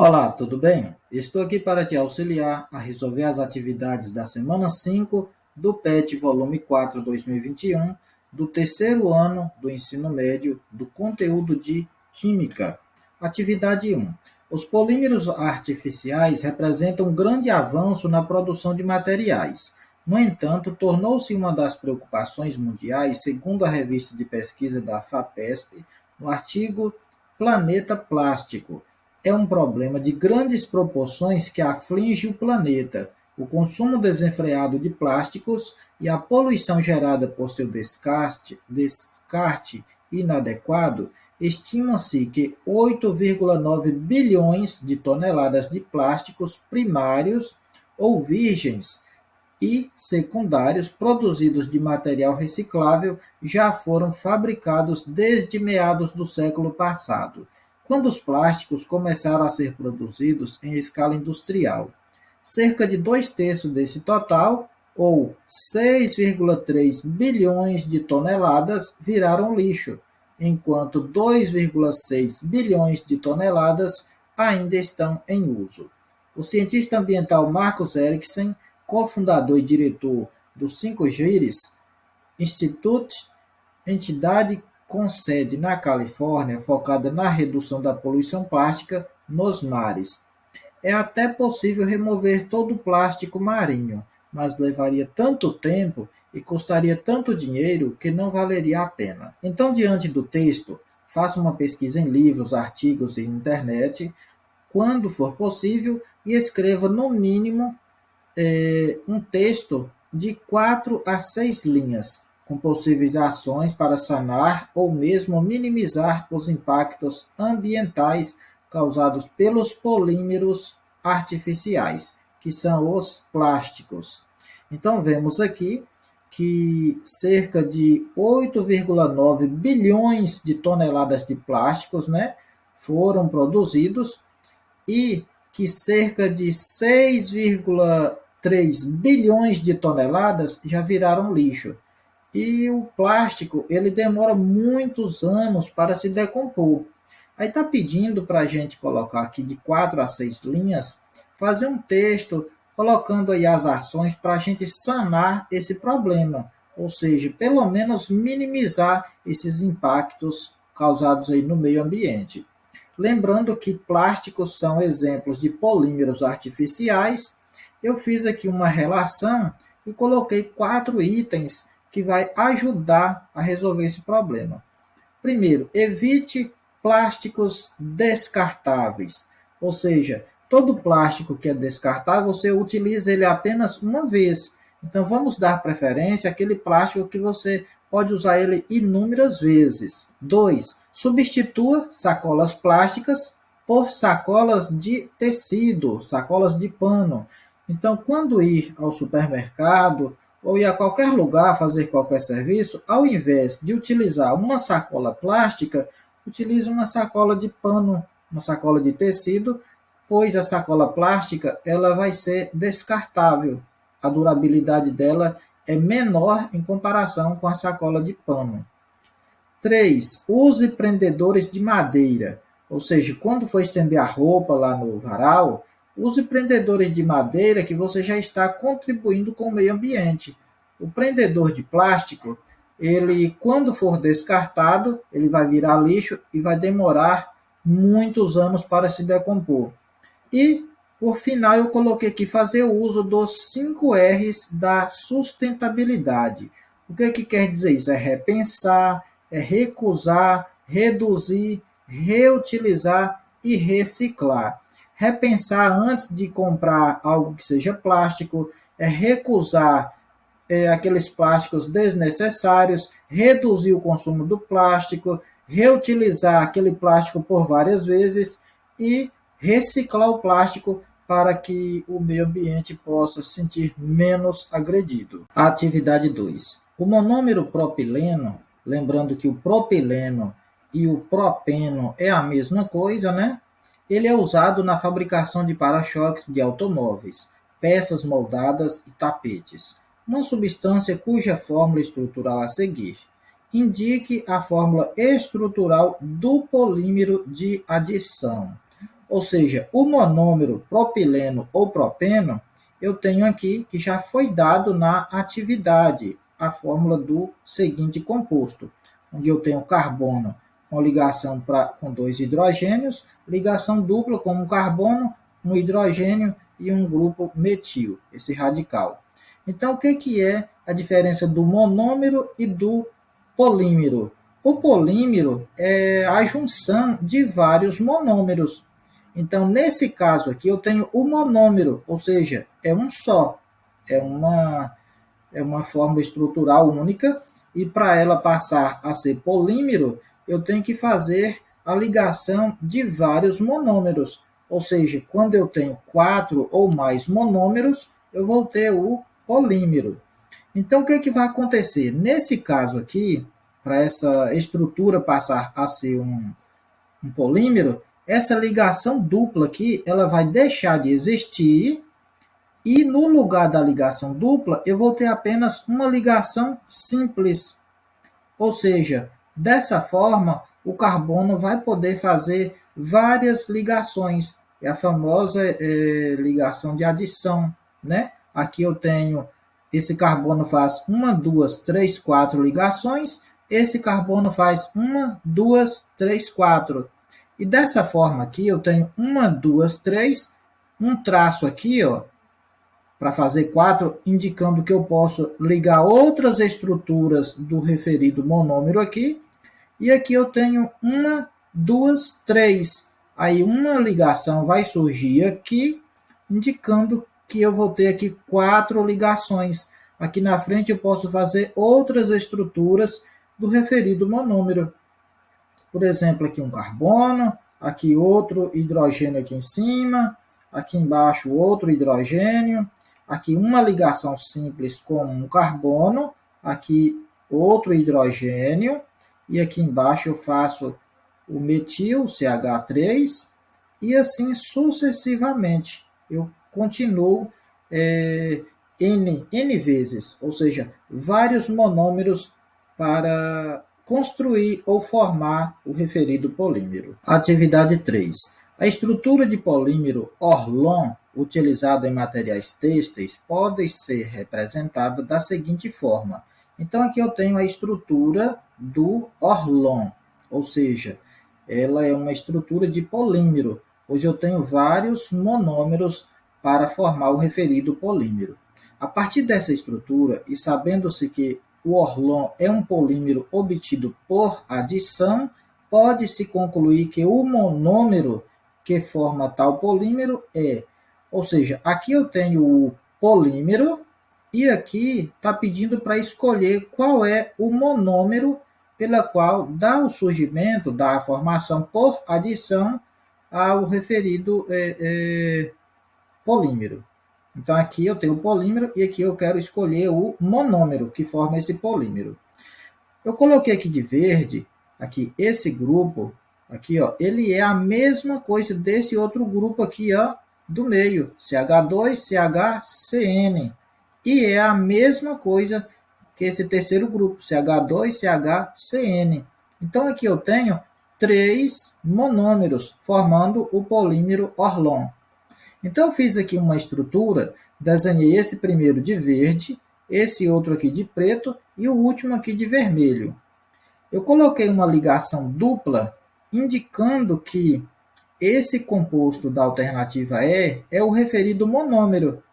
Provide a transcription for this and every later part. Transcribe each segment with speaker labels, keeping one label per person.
Speaker 1: Olá, tudo bem? Estou aqui para te auxiliar a resolver as atividades da semana 5 do PET volume 4 2021, do terceiro ano do ensino médio do conteúdo de Química. Atividade 1. Os polímeros artificiais representam um grande avanço na produção de materiais. No entanto, tornou-se uma das preocupações mundiais, segundo a revista de pesquisa da FAPESP, no artigo Planeta Plástico. É um problema de grandes proporções que aflige o planeta. O consumo desenfreado de plásticos e a poluição gerada por seu descarte inadequado, estima-se que 8,9 bilhões de toneladas de plásticos primários ou virgens e secundários produzidos de material reciclável já foram fabricados desde meados do século passado, quando os plásticos começaram a ser produzidos em escala industrial. Cerca de dois terços desse total, ou 6,3 bilhões de toneladas, viraram lixo, enquanto 2,6 bilhões de toneladas ainda estão em uso. O cientista ambiental Marcus Ericsson, cofundador e diretor do 5GIRIS Institute, entidade com sede na Califórnia, focada na redução da poluição plástica nos mares. É até possível remover todo o plástico marinho, mas levaria tanto tempo e custaria tanto dinheiro que não valeria a pena. Então, diante do texto, faça uma pesquisa em livros, artigos e internet, quando for possível, e escreva no mínimo um texto de 4 a 6 linhas, com possíveis ações para sanar ou mesmo minimizar os impactos ambientais causados pelos polímeros artificiais, que são os plásticos. Então, vemos aqui que cerca de 8,9 bilhões de toneladas de plásticos, né, foram produzidos e que cerca de 6,3 bilhões de toneladas já viraram lixo. E o plástico, ele demora muitos anos para se decompor. Aí está pedindo para a gente colocar aqui de 4 a 6 linhas, fazer um texto colocando aí as ações para a gente sanar esse problema, ou seja, pelo menos minimizar esses impactos causados aí no meio ambiente. Lembrando que plásticos são exemplos de polímeros artificiais, eu fiz aqui uma relação e coloquei 4 itens que vai ajudar a resolver esse problema. Primeiro, evite plásticos descartáveis, ou seja, todo plástico que é descartável, você utiliza ele apenas uma vez. Então, vamos dar preferência àquele plástico que você pode usar ele inúmeras vezes. 2. Substitua sacolas plásticas por sacolas de tecido, sacolas de pano. Então, quando ir ao supermercado ou ir a qualquer lugar fazer qualquer serviço, ao invés de utilizar uma sacola plástica, utilize uma sacola de pano, uma sacola de tecido, pois a sacola plástica ela vai ser descartável. A durabilidade dela é menor em comparação com a sacola de pano. 3. Use prendedores de madeira, ou seja, quando for estender a roupa lá no varal, use prendedores de madeira que você já está contribuindo com o meio ambiente. O prendedor de plástico, ele quando for descartado, ele vai virar lixo e vai demorar muitos anos para se decompor. E, por final, eu coloquei aqui fazer o uso dos 5 R's da sustentabilidade. O que quer dizer isso? É repensar, é recusar, reduzir, reutilizar e reciclar. Repensar antes de comprar algo que seja plástico, é recusar aqueles plásticos desnecessários, reduzir o consumo do plástico, reutilizar aquele plástico por várias vezes e reciclar o plástico para que o meio ambiente possa se sentir menos agredido. Atividade 2. O monômero propileno, lembrando que o propileno e o propeno é a mesma coisa, né? Ele é usado na fabricação de para-choques de automóveis, peças moldadas e tapetes. Uma substância cuja fórmula estrutural a seguir. Indique a fórmula estrutural do polímero de adição. Ou seja, o monômero propileno ou propeno, eu tenho aqui que já foi dado na atividade, a fórmula do seguinte composto, onde eu tenho carbono com ligação com dois hidrogênios, ligação dupla com um carbono, um hidrogênio e um grupo metil, esse radical. Então, o que é a diferença do monômero e do polímero? O polímero é a junção de vários monômeros. Então, nesse caso aqui, eu tenho o monômero, ou seja, é um só. É uma forma estrutural única, e para ela passar a ser polímero, eu tenho que fazer a ligação de vários monômeros. Ou seja, quando eu tenho 4 ou mais monômeros, eu vou ter o polímero. Então, o que vai acontecer? Nesse caso aqui, para essa estrutura passar a ser um polímero, essa ligação dupla aqui, ela vai deixar de existir, e no lugar da ligação dupla, eu vou ter apenas uma ligação simples. Ou seja, dessa forma, o carbono vai poder fazer várias ligações. É a famosa ligação de adição, né? Aqui eu tenho, esse carbono faz 1, 2, 3, 4 ligações, esse carbono faz 1, 2, 3, 4. E dessa forma aqui, eu tenho 1, 2, 3, um traço aqui, ó, para fazer 4, indicando que eu posso ligar outras estruturas do referido monômero aqui. E aqui eu tenho 1, 2, 3. Aí uma ligação vai surgir aqui, indicando que eu vou ter aqui 4 ligações. Aqui na frente eu posso fazer outras estruturas do referido monômero. Por exemplo, aqui um carbono, aqui outro hidrogênio aqui em cima, aqui embaixo outro hidrogênio, aqui uma ligação simples com um carbono, aqui outro hidrogênio, e aqui embaixo eu faço o metil, CH3, e assim sucessivamente. Eu continuo N vezes, ou seja, vários monômeros para construir ou formar o referido polímero. Atividade 3. A estrutura de polímero Orlon, utilizado em materiais têxteis, pode ser representada da seguinte forma. Então, aqui eu tenho a estrutura do Orlon, ou seja, ela é uma estrutura de polímero, pois eu tenho vários monômeros para formar o referido polímero. A partir dessa estrutura, e sabendo-se que o Orlon é um polímero obtido por adição, pode-se concluir que o monômero que forma tal polímero ou seja, aqui eu tenho o polímero, e aqui está pedindo para escolher qual é o monômero pela qual dá o surgimento, dá a formação por adição ao referido polímero. Então, aqui eu tenho o polímero e aqui eu quero escolher o monômero que forma esse polímero. Eu coloquei aqui de verde, aqui esse grupo, aqui ó, ele é a mesma coisa desse outro grupo aqui ó, do meio, CH2CHCN. E é a mesma coisa que esse terceiro grupo, CH2CHCN. Então, aqui eu tenho 3 monômeros formando o polímero Orlon. Então, eu fiz aqui uma estrutura, desenhei esse primeiro de verde, esse outro aqui de preto e o último aqui de vermelho. Eu coloquei uma ligação dupla, indicando que esse composto da alternativa E é o referido monômero.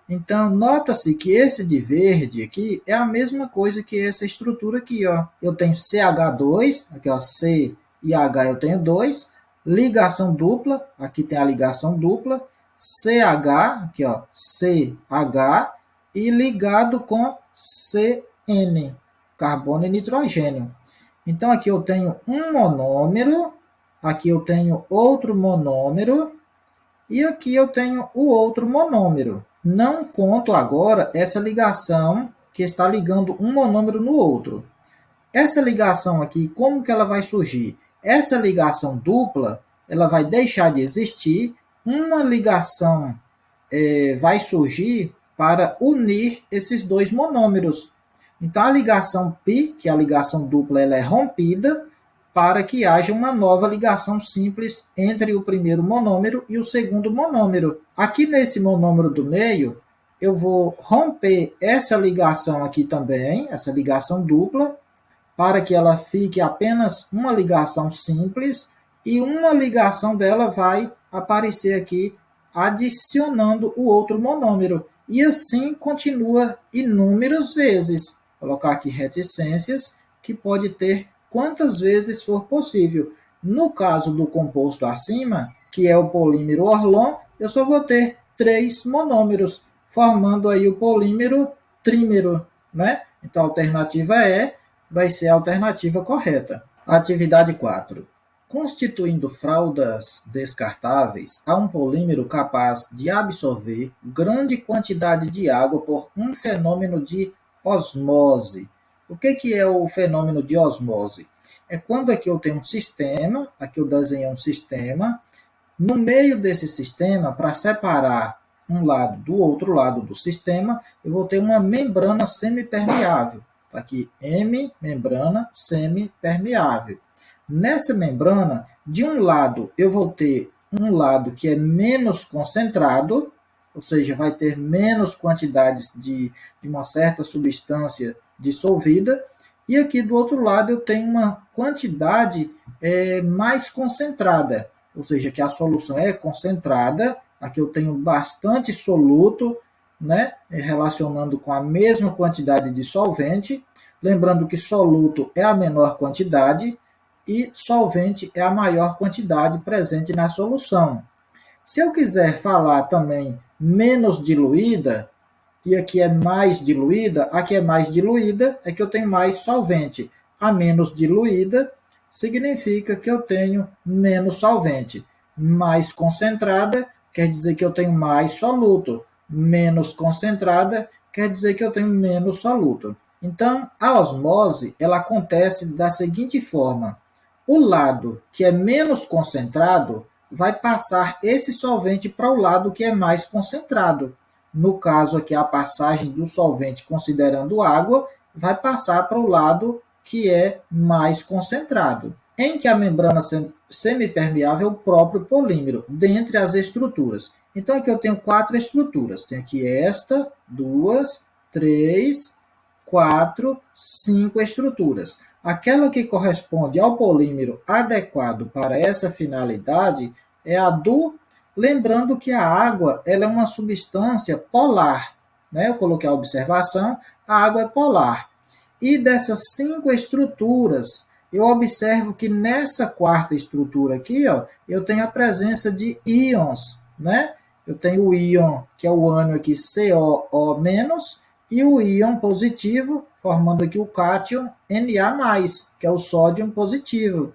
Speaker 1: Então, nota-se que esse de verde aqui é a mesma coisa que essa estrutura aqui. Ó. Eu tenho CH2, aqui ó, C e H eu tenho 2, ligação dupla, aqui tem a ligação dupla, CH, aqui ó, CH, e ligado com CN, carbono e nitrogênio. Então, aqui eu tenho um monômero, aqui eu tenho outro monômero, e aqui eu tenho o outro monômero. Não conto agora essa ligação que está ligando um monômero no outro. Essa ligação aqui, como que ela vai surgir? Essa ligação dupla, ela vai deixar de existir, uma ligação vai surgir para unir esses dois monômeros. Então, a ligação π, que é a ligação dupla, ela é rompida, para que haja uma nova ligação simples entre o primeiro monômero e o segundo monômero. Aqui nesse monômero do meio, eu vou romper essa ligação aqui também, essa ligação dupla, para que ela fique apenas uma ligação simples, e uma ligação dela vai aparecer aqui adicionando o outro monômero. E assim continua inúmeras vezes. Vou colocar aqui reticências, que pode ter quantas vezes for possível. No caso do composto acima, que é o polímero Orlon, eu só vou ter 3 monômeros, formando aí o polímero trímero, né? Então a alternativa vai ser a alternativa correta. Atividade 4. Constituindo fraldas descartáveis, há um polímero capaz de absorver grande quantidade de água por um fenômeno de osmose. O que é o fenômeno de osmose? É quando aqui eu tenho um sistema, aqui eu desenhei um sistema, no meio desse sistema, para separar um lado do outro lado do sistema, eu vou ter uma membrana semipermeável. Tá aqui, M, membrana semipermeável. Nessa membrana, de um lado, eu vou ter um lado que é menos concentrado, ou seja, vai ter menos quantidades de uma certa substância dissolvida, e aqui do outro lado eu tenho uma quantidade mais concentrada, ou seja, que a solução é concentrada. Aqui eu tenho bastante soluto, né, relacionando com a mesma quantidade de solvente. Lembrando que soluto é a menor quantidade e solvente é a maior quantidade presente na solução. Se eu quiser falar também menos diluída, e aqui é mais diluída, aqui é mais diluída, é que eu tenho mais solvente. A menos diluída significa que eu tenho menos solvente. Mais concentrada quer dizer que eu tenho mais soluto. Menos concentrada quer dizer que eu tenho menos soluto. Então, a osmose ela acontece da seguinte forma: o lado que é menos concentrado vai passar esse solvente para o lado que é mais concentrado. No caso aqui, a passagem do solvente considerando água vai passar para o lado que é mais concentrado. Em que a membrana semipermeável é o próprio polímero, dentre as estruturas. Então aqui eu tenho 4 estruturas. Tenho aqui esta, 2, 3, 4, 5 estruturas. Aquela que corresponde ao polímero adequado para essa finalidade é a do... Lembrando que a água ela é uma substância polar, né? Eu coloquei a observação, a água é polar. E dessas 5 estruturas, eu observo que nessa quarta estrutura aqui, ó, eu tenho a presença de íons, né? Eu tenho o íon, que é o ânion aqui, COO-, e o íon positivo, formando aqui o cátion Na+, que é o sódio positivo.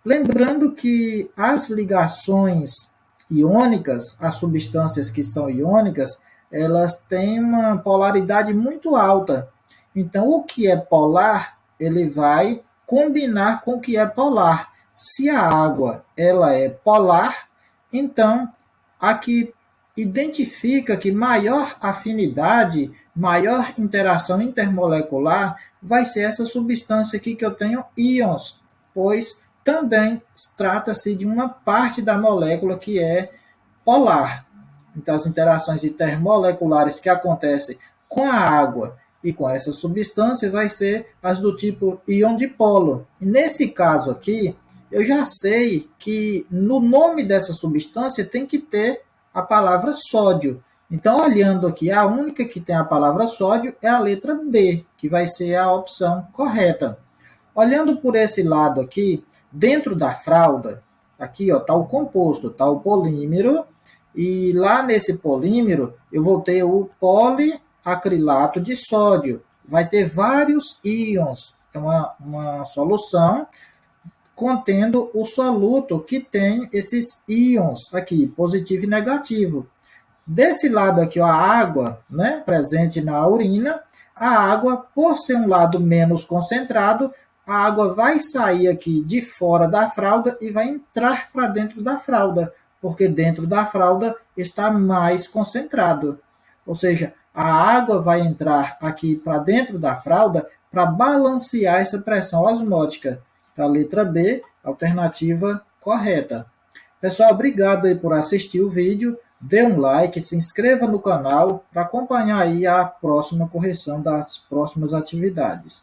Speaker 1: Lembrando que as ligações iônicas, as substâncias que são iônicas, elas têm uma polaridade muito alta. Então, o que é polar, ele vai combinar com o que é polar. Se a água ela é polar, então aqui identifica que maior afinidade, maior interação intermolecular vai ser essa substância aqui que eu tenho íons, pois também trata-se de uma parte da molécula que é polar. Então, as interações intermoleculares que acontecem com a água e com essa substância vai ser as do tipo íon dipolo. E nesse caso aqui, eu já sei que no nome dessa substância tem que ter a palavra sódio. Então, olhando aqui, a única que tem a palavra sódio é a letra B, que vai ser a opção correta. Olhando por esse lado aqui, dentro da fralda, aqui está o composto, está o polímero, e lá nesse polímero eu vou ter o poliacrilato de sódio. Vai ter vários íons, é uma solução contendo o soluto que tem esses íons aqui, positivo e negativo. Desse lado aqui, ó, a água, né, presente na urina, a água, por ser um lado menos concentrado, a água vai sair aqui de fora da fralda e vai entrar para dentro da fralda, porque dentro da fralda está mais concentrado. Ou seja, a água vai entrar aqui para dentro da fralda para balancear essa pressão osmótica. Tá, a letra B, alternativa correta. Pessoal, obrigado aí por assistir o vídeo. Dê um like, se inscreva no canal para acompanhar aí a próxima correção das próximas atividades.